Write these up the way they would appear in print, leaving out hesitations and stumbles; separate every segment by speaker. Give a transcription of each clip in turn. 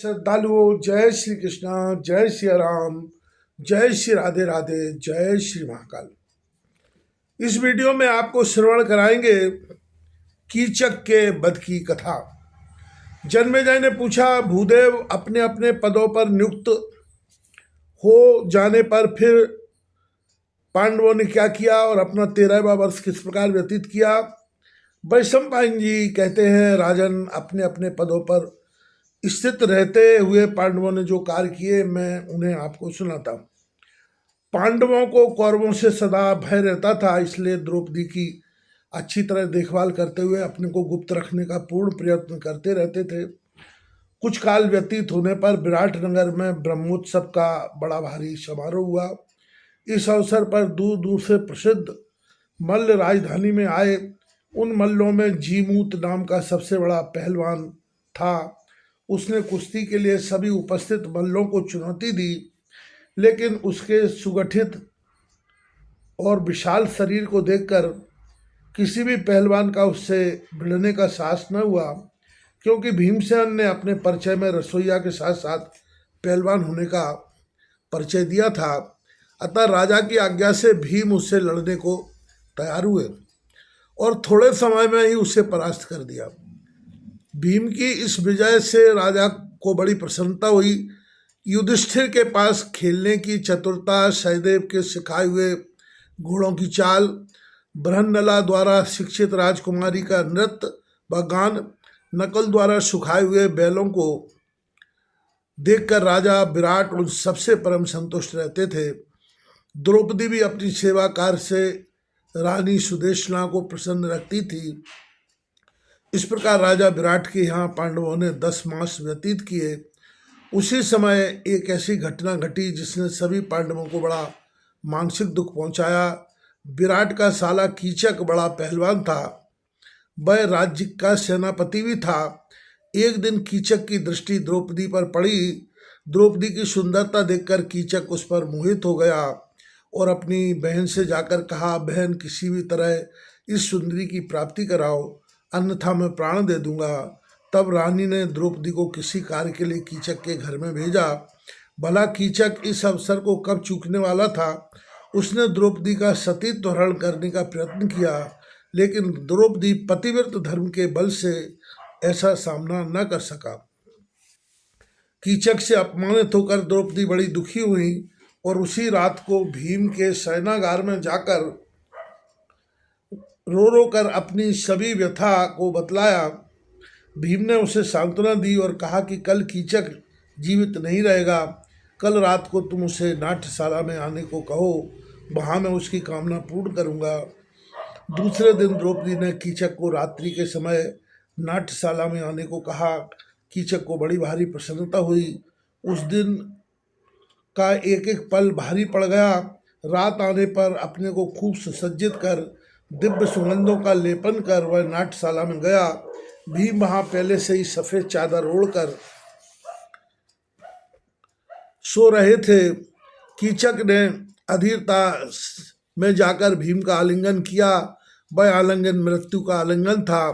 Speaker 1: श्रद्धालुओं, जय श्री कृष्णा, जय श्री राम, जय श्री राधे राधे, जय श्री महाकाल। इस वीडियो में आपको श्रवण कराएंगे कीचक के वध की कथा। जन्मेजय ने पूछा, भूदेव अपने अपने पदों पर नियुक्त हो जाने पर फिर पांडवों ने क्या किया और अपना 13वां वर्ष किस प्रकार व्यतीत किया। वैशंपायन जी कहते हैं, राजन, अपने अपने पदों पर स्थित रहते हुए पांडवों ने जो कार्य किए मैं उन्हें आपको सुनाता हूं। पांडवों को कौरवों से सदा भय रहता था, इसलिए द्रौपदी की अच्छी तरह देखभाल करते हुए अपने को गुप्त रखने का पूर्ण प्रयत्न करते रहते थे। कुछ काल व्यतीत होने पर विराट नगर में ब्रह्मोत्सव का बड़ा भारी समारोह हुआ। इस अवसर पर दूर दूर से प्रसिद्ध मल्ल राजधानी में आए। उन मल्लों में जीमूत नाम का सबसे बड़ा पहलवान था। उसने कुश्ती के लिए सभी उपस्थित मल्लों को चुनौती दी, लेकिन उसके सुगठित और विशाल शरीर को देखकर किसी भी पहलवान का उससे भिड़ने का साहस न हुआ, क्योंकि भीमसेन ने अपने परिचय में रसोइया के साथ साथ पहलवान होने का परिचय दिया था। अतः राजा की आज्ञा से भीम उससे लड़ने को तैयार हुए और थोड़े समय में ही उसे परास्त कर दिया। भीम की इस विजय से राजा को बड़ी प्रसन्नता हुई। युधिष्ठिर के पास खेलने की चतुरता, सहदेव के सिखाए हुए घोड़ों की चाल, बृहन्नला द्वारा शिक्षित राजकुमारी का नृत्य व गान, नकल द्वारा सुखाए हुए बैलों को देखकर राजा विराट उन सबसे परम संतुष्ट रहते थे। द्रौपदी भी अपनी सेवा कार्य से रानी सुदेशना को प्रसन्न रखती थी। इस प्रकार राजा विराट के यहाँ पांडवों ने 10 मास व्यतीत किए। उसी समय एक ऐसी घटना घटी जिसने सभी पांडवों को बड़ा मानसिक दुख पहुंचाया। विराट का साला कीचक बड़ा पहलवान था, वह राज्य का सेनापति भी था। एक दिन कीचक की दृष्टि द्रौपदी पर पड़ी। द्रौपदी की सुंदरता देखकर कीचक उस पर मोहित हो गया और अपनी बहन से जाकर कहा, बहन, किसी भी तरह इस सुंदरी की प्राप्ति कराओ, अन्यथा मैं प्राण दे दूंगा। तब रानी ने द्रौपदी को किसी कार्य के लिए कीचक के घर में भेजा। भला कीचक इस अवसर को कब चूकने वाला था। उसने द्रौपदी का सतीत्व हरण करने का प्रयत्न किया, लेकिन द्रौपदी पतिव्रत धर्म के बल से ऐसा सामना न कर सका। कीचक से अपमानित होकर द्रौपदी बड़ी दुखी हुई और उसी रात को भीम के शयनागार में जाकर रो रो कर अपनी सभी व्यथा को बतलाया। भीम ने उसे सांत्वना दी और कहा कि कल कीचक जीवित नहीं रहेगा। कल रात को तुम उसे नाट्यशाला में आने को कहो, वहाँ मैं उसकी कामना पूर्ण करूँगा। दूसरे दिन द्रौपदी ने कीचक को रात्रि के समय नाट्यशाला में आने को कहा। कीचक को बड़ी भारी प्रसन्नता हुई। उस दिन का एक एक पल भारी पड़ गया। रात आने पर अपने को खूब सुसज्जित कर, दिव्य सुगंधों का लेपन कर वह नाट्यशाला में गया। भीम वहाँ पहले से ही सफ़ेद चादर ओढ़कर सो रहे थे। कीचक ने अधीरता में जाकर भीम का आलिंगन किया। वह आलिंगन मृत्यु का आलिंगन था।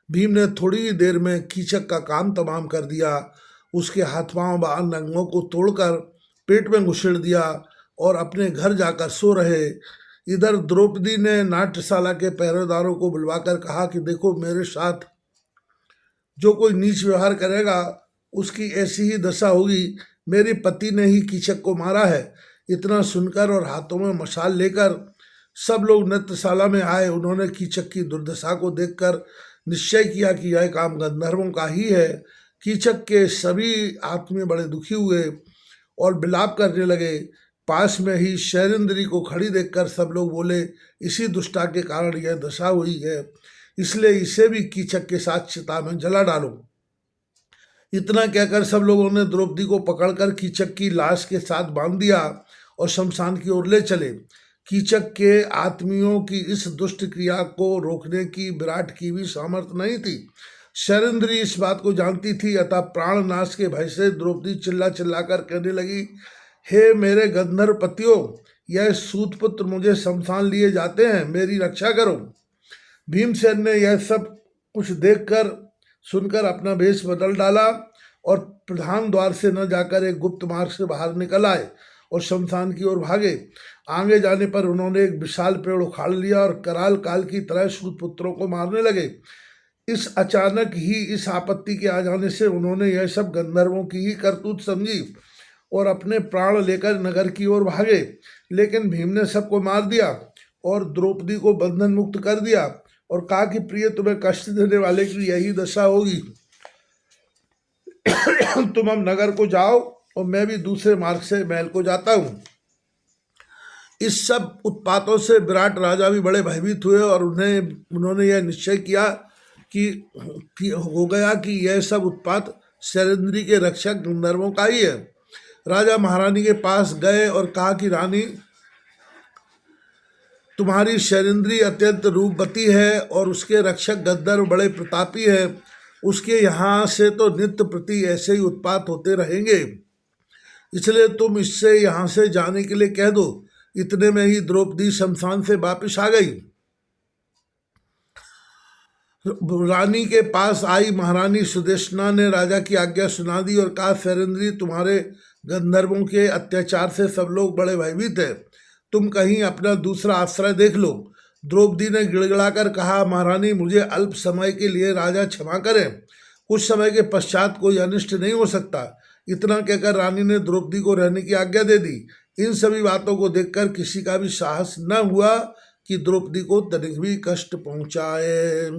Speaker 1: भीम ने थोड़ी ही देर में कीचक का काम तमाम कर दिया। उसके हाथ पांव व अन्य अंगों को तोड़कर पेट में घुसेड़ दिया और अपने घर जाकर सो रहे। इधर द्रौपदी ने नाट्यशाला के पहरेदारों को बुलवाकर कहा कि देखो, मेरे साथ जो कोई नीच व्यवहार करेगा उसकी ऐसी ही दशा होगी। मेरे पति ने ही कीचक को मारा है। इतना सुनकर और हाथों में मशाल लेकर सब लोग नृत्यशाला में आए। उन्होंने कीचक की दुर्दशा को देखकर निश्चय किया कि यह काम गंधर्वों का ही है। कीचक के सभी आत्मा बड़े दुखी हुए और विलाप करने लगे। पास में ही शैलेंद्री को खड़ी देखकर सब लोग बोले, इसी दुष्टा के कारण यह दशा हुई है, इसलिए इसे भी कीचक के साथ चिता में जला डालो। इतना कहकर सब लोगों ने द्रौपदी को पकड़कर कीचक की लाश के साथ बांध दिया और शमशान की ओर ले चले। कीचक के आत्मियों की इस दुष्ट क्रिया को रोकने की विराट की भी सामर्थ्य नहीं थी। शैलेंद्री इस बात को जानती थी, अतः प्राण नाश के भय से द्रौपदी चिल्ला चिल्लाकर कहने लगी, हे मेरे गंधर्व पतियों, यह सूतपुत्र मुझे शमशान लिए जाते हैं, मेरी रक्षा करो। भीमसेन ने यह सब कुछ देखकर सुनकर अपना वेश बदल डाला और प्रधान द्वार से न जाकर एक गुप्त मार्ग से बाहर निकल आए और शमशान की ओर भागे। आगे जाने पर उन्होंने एक विशाल पेड़ उखाड़ लिया और कराल काल की तरह सूत पुत्रों को मारने लगे। इस अचानक ही इस आपत्ति के आ जाने से उन्होंने यह सब गंधर्वों की ही करतूत समझी और अपने प्राण लेकर नगर की ओर भागे। लेकिन भीम ने सबको मार दिया और द्रौपदी को बंधन मुक्त कर दिया और कहा कि प्रिय, तुम्हें कष्ट देने वाले की यही दशा होगी। तुम अब नगर को जाओ और मैं भी दूसरे मार्ग से महल को जाता हूँ। इस सब उत्पातों से विराट राजा भी बड़े भयभीत हुए और उन्होंने यह निश्चय किया कि हो गया कि यह सब उत्पात शैलेंद्री के रक्षक गंधर्वों का ही है। राजा महारानी के पास गए और कहा कि रानी, तुम्हारी शैलेंद्री अत्यंत रूपवती है और उसके रक्षक गंधर्व बड़े प्रतापी है। उसके यहाँ से तो नित्य प्रति ऐसे ही उत्पात होते रहेंगे, इसलिए तुम इससे यहाँ से जाने के लिए कह दो। इतने में ही द्रौपदी शमशान से वापस आ गई। रानी के पास आई महारानी सुदेशना ने राजा की आज्ञा सुना दी और कहा, शैलेंद्री, तुम्हारे गंधर्वों के अत्याचार से सब लोग बड़े भयभीत हैं, तुम कहीं अपना दूसरा आश्रय देख लो। द्रौपदी ने गिड़गिड़ाकर कहा, महारानी, मुझे अल्प समय के लिए राजा क्षमा करें, कुछ समय के पश्चात कोई अनिष्ट नहीं हो सकता। इतना कहकर रानी ने द्रौपदी को रहने की आज्ञा दे दी। इन सभी बातों को देखकर किसी का भी साहस न हुआ कि द्रौपदी को तनिक भी कष्ट पहुंचाए।